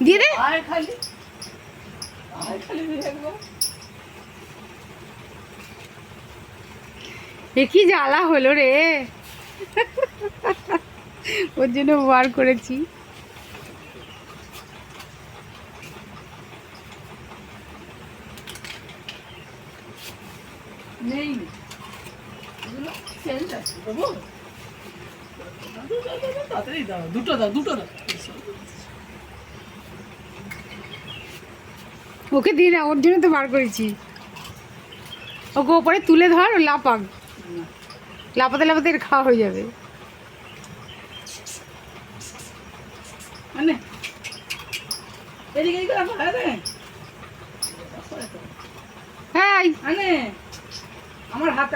দিয়ে দে। এ কি জ্বালা হলো রে, ওর জন্য বার করেছি। ওকে দিই না, ওর জন্য তো বার করেছি। ওকে ওপরে তুলে ধর, ও লাপাক, লাপাতে লাপাতে এর খাওয়া হয়ে যাবে। হ্যাঁ আমার হাতে